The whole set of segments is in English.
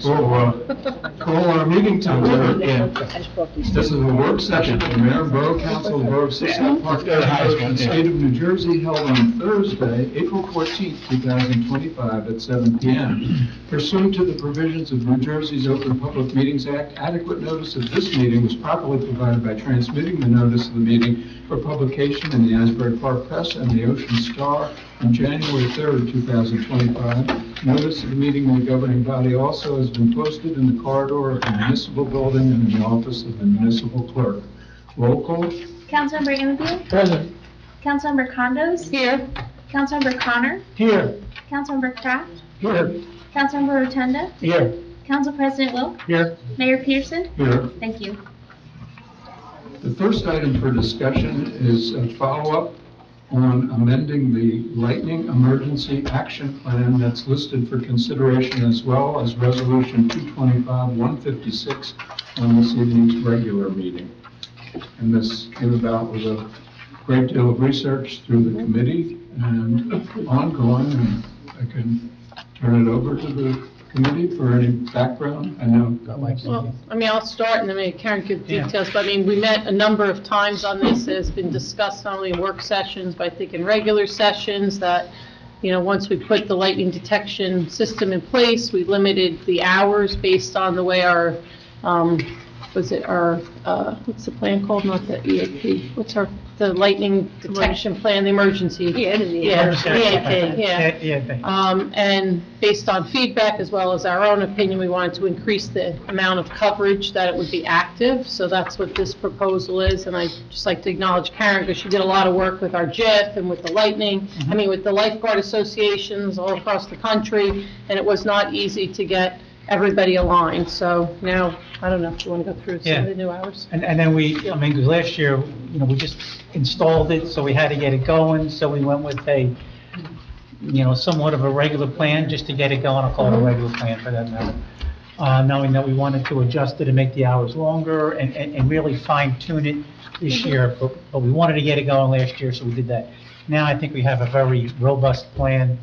Call our meeting to order. This is a work session of the Mayor and Borough Council of the Borough of Seaside, Park County, in the state of New Jersey, held on Thursday, April 14th, 2025 at 7 p.m. Pursuant to the provisions of New Jersey's Open Public Meetings Act, adequate notice of this meeting was properly provided by transmitting the notice of the meeting for publication in the Asbury Park Press and the Ocean Star on January 3rd, 2025. Notice of the meeting in the governing body also has been posted in the corridor of the municipal building and in the office of the municipal clerk. Roll call. Councilmember Anfield? Present. Councilmember Condos? Here. Councilmember Connor? Here. Councilmember Kraft? Here. Councilmember Rotunda? Here. Council President Wilk? Here. Mayor Pearson? Here. Thank you. The first item for discussion is a follow-up on amending the Lightning Emergency Action Plan that's listed for consideration, as well as Resolution 225-156 on this evening's regular meeting. And this came about with a great deal of research through the committee and ongoing, and I can turn it over to the committee for any background. I know. Well, I'll start and then maybe Karen give details, but we met a number of times on this. It has been discussed not only in work sessions, but I think in regular sessions that, once we put the lightning detection system in place, we limited the hours based on the way our, what's the plan called? Not the EAP. The lightning detection plan, the emergency. EAP, and based on feedback as well as our own opinion, we wanted to increase the amount of coverage that it would be active. So that's what this proposal is. And I'd just like to acknowledge Karen because she did a lot of work with our JIF and with the lightning, with the lifeguard associations all across the country. And it was not easy to get everybody aligned. So now, I don't know if you want to go through some of the new hours. And then because last year, we just installed it, so we had to get it going. So we went with a, somewhat of a regular plan just to get it going. I'll call it a regular plan for that matter. Knowing that we wanted to adjust it and make the hours longer and really fine tune it this year. But we wanted to get it going last year, so we did that. Now I think we have a very robust plan,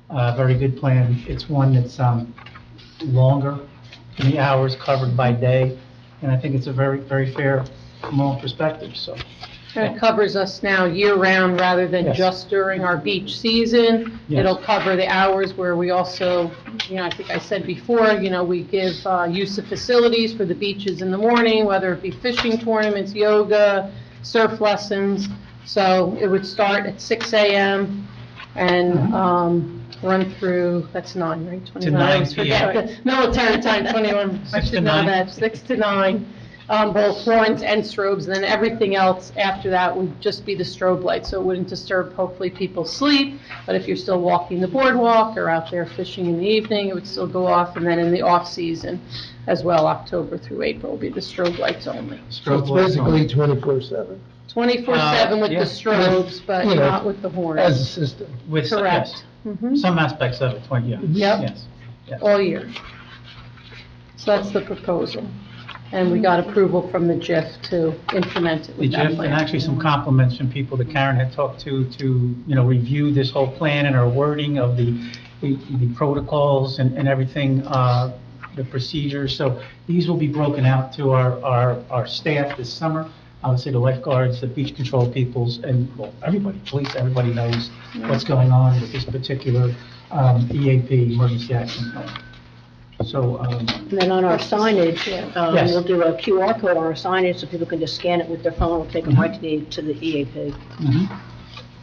very good plan. It's one that's longer than the hours covered by day, and I think it's a very, very fair from all perspectives. So And it covers us now year-round rather than just during our beach season. It'll cover the hours where we also, I think I said before, we give use of facilities for the beaches in the morning, whether it be fishing tournaments, yoga, surf lessons. So it would start at 6 a.m. and run through, that's 9, right? 29. I always forget the military time, 21. I should know that, 6 to 9. Both horns and strobes, and then everything else after that would just be the strobe light, so it wouldn't disturb, hopefully, people's sleep. But if you're still walking the boardwalk or out there fishing in the evening, it would still go off. And then in the off-season as well, October through April, will be the strobe lights only. So it's basically 24/7? 24/7 with the strobes, but not with the horns. As a system? With Correct. some aspects of it, Yep. Yes. All year. So that's the proposal. And we got approval from the JIF to implement it The with that JIF, plan. and actually some compliments from people that Karen had talked to review this whole plan and our wording of the protocols and everything, the procedures. So these will be broken out to our staff this summer. Obviously, the lifeguards, the beach control peoples, and everybody, police, everybody knows what's going on with this particular EAP, Emergency Action Plan. So, And then on our signage, Yes. we'll do a QR code on our signage so people can just scan it with their phone and take them right to the EAP.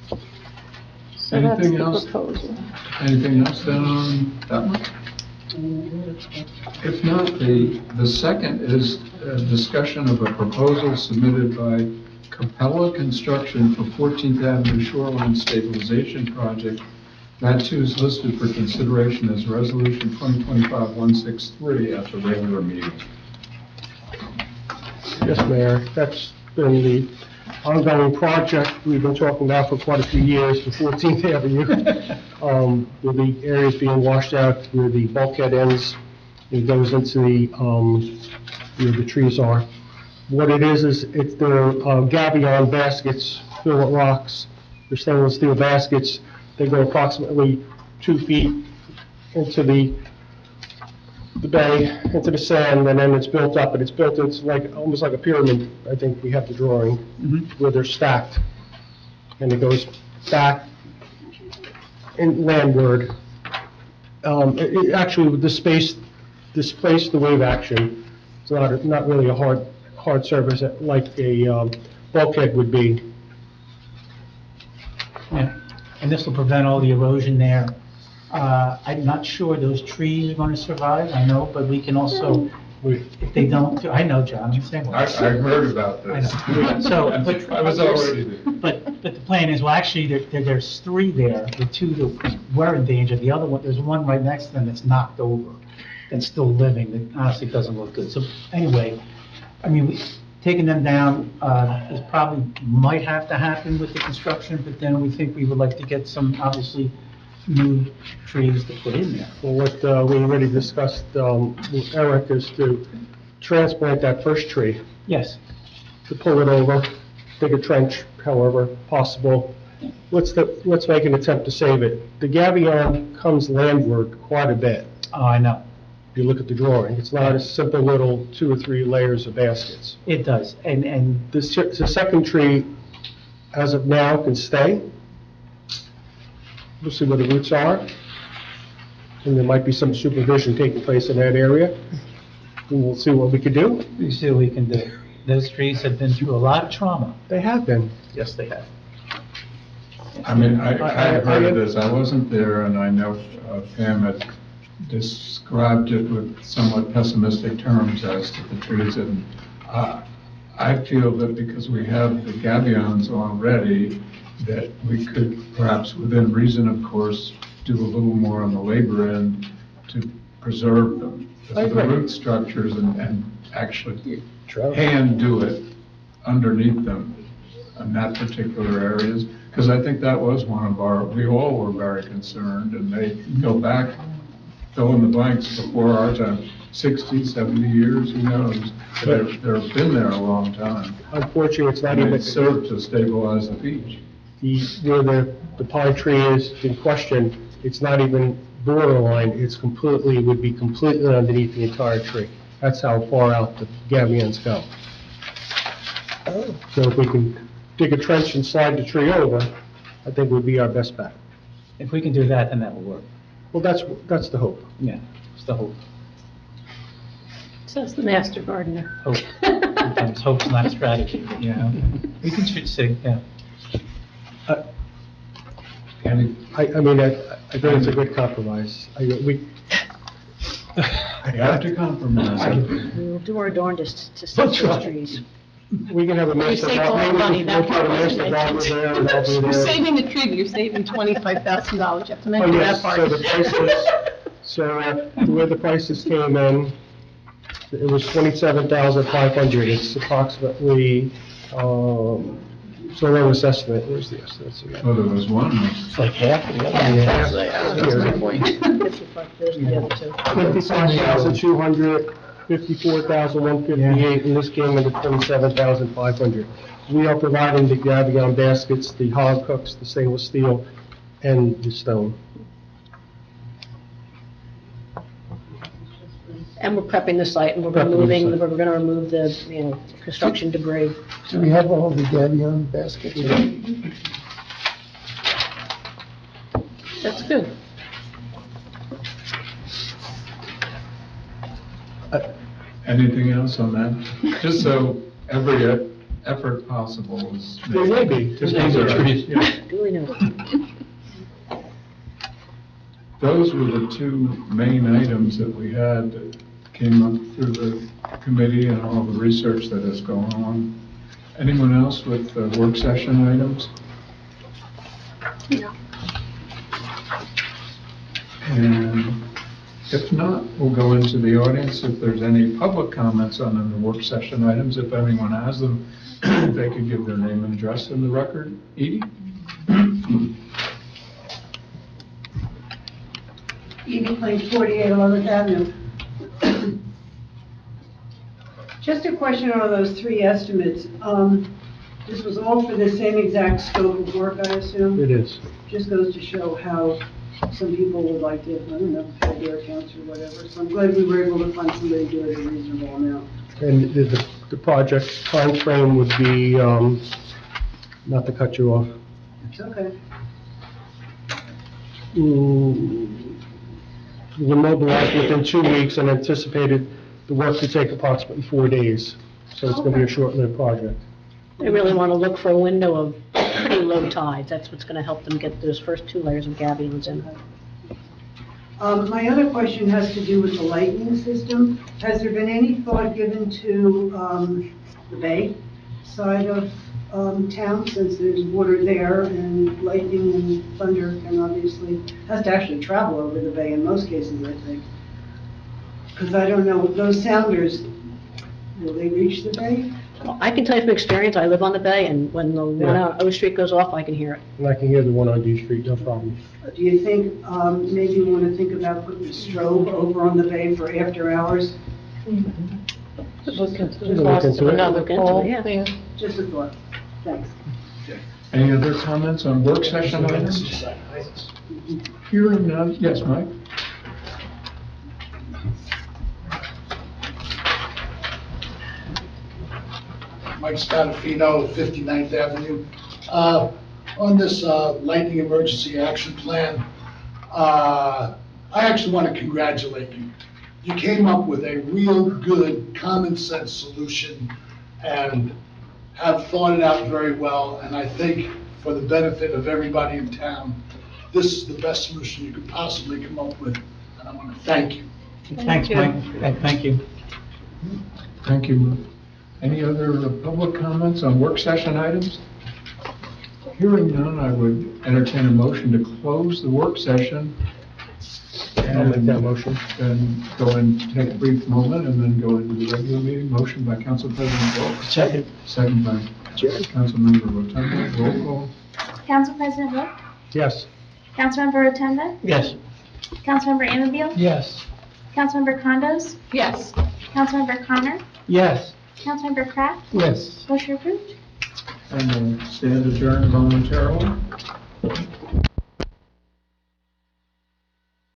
So that's Anything the else? proposal. Anything else then on that one? If not, the second is a discussion of a proposal submitted by Capella Construction for 14th Avenue Shoreline Stabilization Project. That too is listed for consideration as Resolution 2025-163 at the regular meeting. Yes, Mayor, that's been the ongoing project we've been talking about for quite a few years, for 14th Avenue, with the areas being washed out where the bulkhead ends. It goes into where the trees are. What it is it's the gabion baskets filled with rocks. They're stainless steel baskets. They go approximately 2 feet into the the bay into the sand, and then it's built up, and it's like, almost like a pyramid. I think we have the drawing, where they're stacked. And it goes back and landward. Actually, with displaced the wave action. It's not really a hard surface like a bulkhead would be. Yeah, and this will prevent all the erosion there. I'm not sure those trees are going to survive, I know, but we can also, if they don't, I know, John, you say. I heard about I this. know. So, but. I was already there. But the plan is, well, actually, there's three there, the two that were in danger, the other one, there's one right next to them that's knocked over and still living, that honestly doesn't look good. So anyway, I mean, taking them down, is probably, might have to happen with the construction, but then we think we would like to get some, obviously, new trees to put in there. Well, what we already discussed with Eric is to transplant that first tree, Yes, to pull it over, dig a trench, however possible. Let's make an attempt to save it. The gabion comes landward quite a bit. oh, I know, If you look at the drawing, it's not a simple little 2 or 3 layers of baskets. it does, and The second tree, as of now, can stay. We'll see where the roots are, and there might be some supervision taking place in that area, and we'll see what we can do. we see what we can do. Those trees have been through a lot of trauma. They have been. Yes, they have. I mean, I heard of this, I wasn't there, and I know Pam had described it with somewhat pessimistic terms as to the trees, and I feel that because we have the gabions already, that we could perhaps, within reason, of course, do a little more on the labor end to preserve them. I The agree. root structures and actually hand do it underneath them in that particular areas, because I think that was one of we all were very concerned, and they go back, fill in the blanks before our time, 60, 70 years, who knows? They've been there a long time. Unfortunately, it's not And even, it served to stabilize the beach. where the pine tree is in question, it's not even borderline, would be completely underneath the entire tree. That's how far out the gabions go. So if we can dig a trench and slide the tree over, I think would be our best bet. If we can do that, then that will work. Well, that's the hope. Yeah, it's the hope. Says the master gardener. Hope. Sometimes hope's not a strategy, but, you know, we can see, yeah. And I mean, I think it's a good compromise. you have to compromise. We'll do our darndest to save those trees. We can have a master saved a lot of money, that part wasn't gardener there, and I'll be You're there. saving the tree, but you're saving $25,000. You have to Oh, mention yes, that part. so the prices, the way the prices came in, it was 27,500. It's approximately, so what was estimate? Where's the estimates again? Well, there was one. It's like half of the other. That's my point. 55, there's the other two. 55,200, 54,158, and this came in at 27,500. We are providing the gabion baskets, the hog hooks, the stainless steel, and the stone. And we're prepping the site, and we're gonna remove the, construction debris. Do we have all the gabion baskets? That's good. Anything else on that? Just so every effort possible is made. There may be. To preserve. Duly noted. Those were the two main items that we had that came up through the committee and all the research that has gone on. Anyone else with work session items? No. And if not, we'll go into the audience. If there's any public comments on the work session items, if anyone has them, they could give their name and address in the record. Edie? Edie Plain, 48 11th Avenue. Just a question on those three estimates. This was all for the same exact scope of work, I assume? It is. Just goes to show how some people would like to, I don't know, pay their accounts or whatever. So I'm glad we were able to find somebody to do it at a reasonable amount. And the project timeframe would be, not to cut you off, It's okay. we're mobilized within 2 weeks and anticipated the work to take approximately 4 days. So it's going to be a short-lived project. They really want to look for a window of pretty low tides. That's what's going to help them get those first 2 layers of gabions in. My other question has to do with the lighting system. Has there been any thought given to the bay side of town, since there's water there and lightning and thunder can obviously, has to actually travel over the bay in most cases, I think. Because I don't know, those sounders, will they reach the bay? Well, I can tell you from experience, I live on the bay, and when the one on O Street goes off, I can hear it. And I can hear the one on D Street, no problem. Do you think, maybe you want to think about putting a strobe over on the bay for after hours? Look into Look the cost into of it. another Look into pole. it, yeah. Just a thought. Thanks. Any other comments on work session items? Hearing none, yes, Mike? Mike Spadafino, 59th Avenue. On this lightning emergency action plan, I actually want to congratulate you. You came up with a real good, common sense solution and have thought it out very well. And I think for the benefit of everybody in town, this is the best solution you could possibly come up with. And I want to thank you. Thanks, Mike. Thank you. Thank you. Any other public comments on work session items? Hearing none, I would entertain a motion to close the work session. I'll make that motion. And go and take a brief moment and then go into the regular meeting. Motion by Council President Wilk. Second. Second by Councilmember Rotunda. Roll call. Council President Wilk, Yes. Councilmember Rotunda, Yes. Councilmember Anfield, Yes. Councilmember Condos, Yes. Councilmember Connor, Yes. Councilmember Kraft, Yes. motion approved. And we'll stand adjourned momentarily.